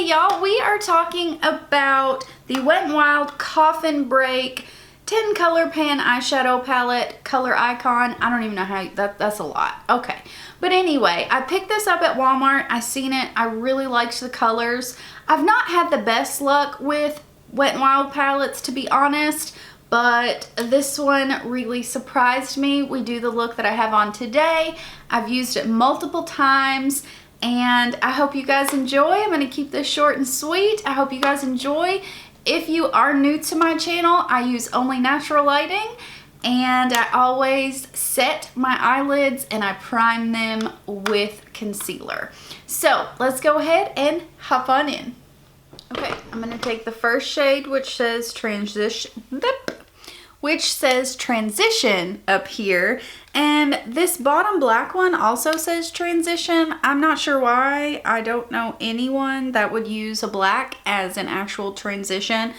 Today, y'all, we are talking about the Wet n Wild Coffin Break 10 color pan eyeshadow palette, color icon. I don't even know how, that's a lot. Okay. But anyway, I picked this up at Walmart. I seen it. I really liked the colors. I've not had the best luck with Wet n Wild palettes, to be honest, but this one really surprised me. We do the look that I have on today. I've used it multiple times, and I hope you guys enjoy. I'm going to keep this short and sweet. I hope you guys enjoy. If you are new to my channel, I use only natural lighting, and I always set my eyelids and I prime them with concealer. So let's go ahead and hop on in. Okay, I'm going to take the first shade, which says transition up here, and this bottom black one also says transition. I'm not sure why. I don't know anyone that would use a black as an actual transition.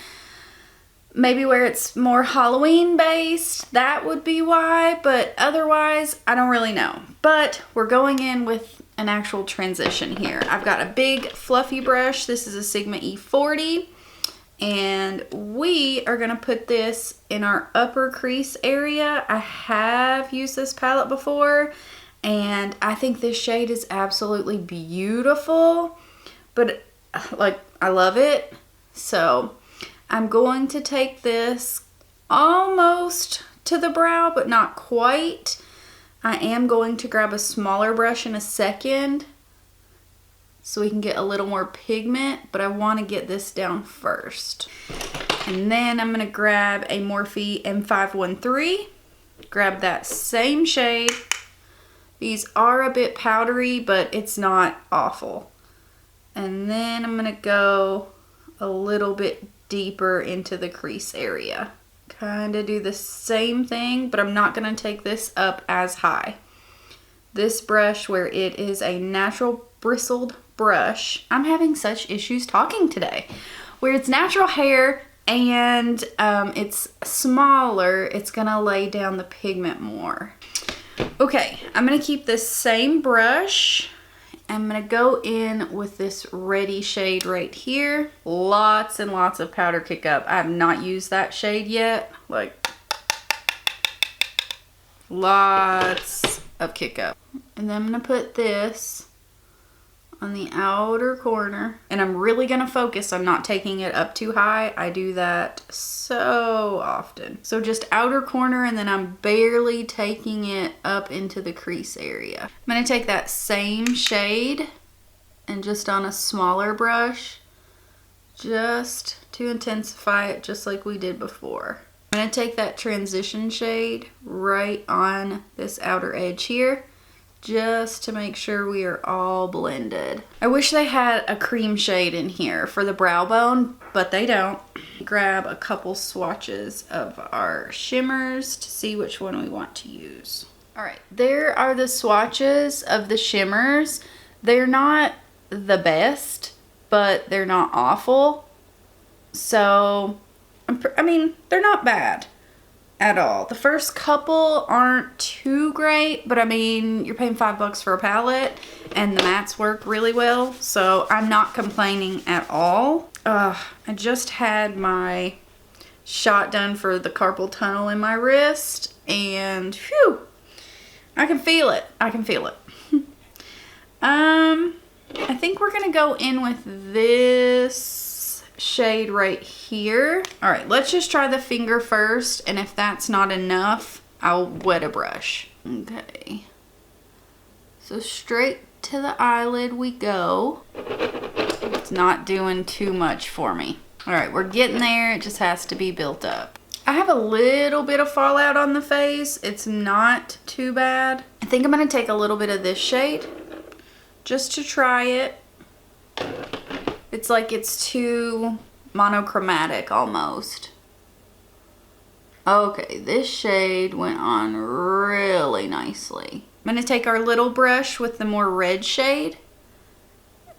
Maybe where it's more Halloween based, that would be why, but otherwise I don't really know. But we're going in with an actual transition here. I've got a big fluffy brush. This is a Sigma E40. And we are going to put this in our upper crease area. I have used this palette before, and I think this shade is absolutely beautiful. But, like, I love it. So, I'm going to take this almost to the brow, but not quite. I am going to grab a smaller brush in a second, so we can get a little more pigment, but I want to get this down first. And then I'm going to grab a Morphe M513, grab that same shade. These are a bit powdery, but it's not awful. And then I'm going to go a little bit deeper into the crease area. Kind of do the same thing, but I'm not going to take this up as high. This brush, where it is a natural bristled brush, I'm having such issues talking today, where it's natural hair and it's smaller, it's gonna lay down the pigment more. Okay, I'm gonna keep this same brush. I'm gonna go in with this reddy shade right here. Lots and lots of powder kick up. I have not used that shade yet. Like, lots of kick up. And then I'm gonna put this on the outer corner, and I'm really gonna focus on not taking it up too high. I do that so often. So just outer corner, and then I'm barely taking it up into the crease area. I'm gonna take that same shade and just on a smaller brush, just to intensify it, just like we did before. I'm gonna take that transition shade right on this outer edge here, just to make sure we are all blended. I wish they had a cream shade in here for the brow bone, but they don't. Grab a couple swatches of our shimmers to see which one we want to use. All right, there are the swatches of the shimmers. They're not the best, but they're not awful. So, I mean, they're not bad at all. The first couple aren't too great, but I mean, you're paying $5 for a palette and the mattes work really well, so I'm not complaining at all. I just had my shot done for the carpal tunnel in my wrist, and whew, I can feel it. I can feel it. I think we're gonna go in with this shade right here. All right, let's just try the finger first, and if that's not enough, I'll wet a brush. Okay, so straight to the eyelid we go. It's not doing too much for me. All right, we're getting there. It just has to be built up. I have a little bit of fallout on the face. It's not too bad. I think I'm gonna take a little bit of this shade just to try it. It's like it's too monochromatic almost. Okay, this shade went on really nicely. I'm going to take our little brush with the more red shade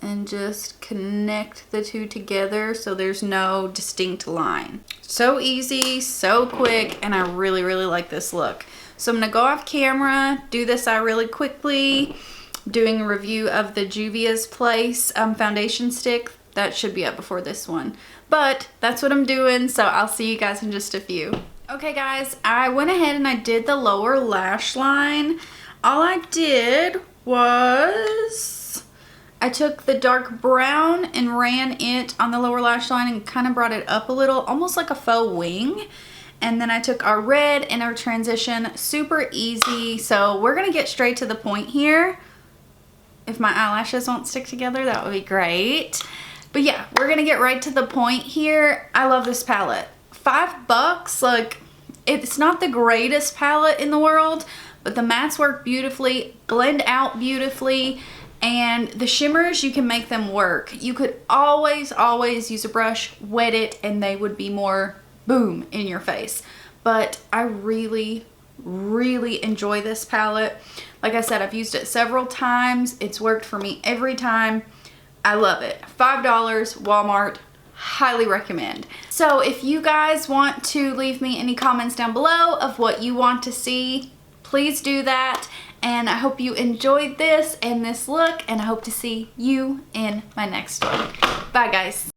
and just connect the two together so there's no distinct line. So easy, so quick, and I really, really like this look. So I'm going to go off camera, do this eye really quickly, doing a review of the Juvia's Place foundation stick. that should be up before this one. But that's what I'm doing, so I'll see you guys in just a few. Okay guys, I went ahead and I did the lower lash line. All I did was I took the dark brown and ran it on the lower lash line and kind of brought it up a little, almost like a faux wing. And then I took our red and our transition, super easy. So we're gonna get straight to the point here. If my eyelashes won't stick together, that would be great. But yeah, we're gonna get right to the point here. I love this palette. $5, like, it's not the greatest palette in the world, but the mattes work beautifully, blend out beautifully, and the shimmers, you can make them work. You could always use a brush, wet it, and they would be more boom in your face. But I really enjoy this palette. Like I said, I've used it several times. It's worked for me every time. I love it. $5, Walmart, highly recommend. So if you guys want to leave me any comments down below of what you want to see, please do that. And I hope you enjoyed this and this look, and I hope to see you in my next one. Bye guys.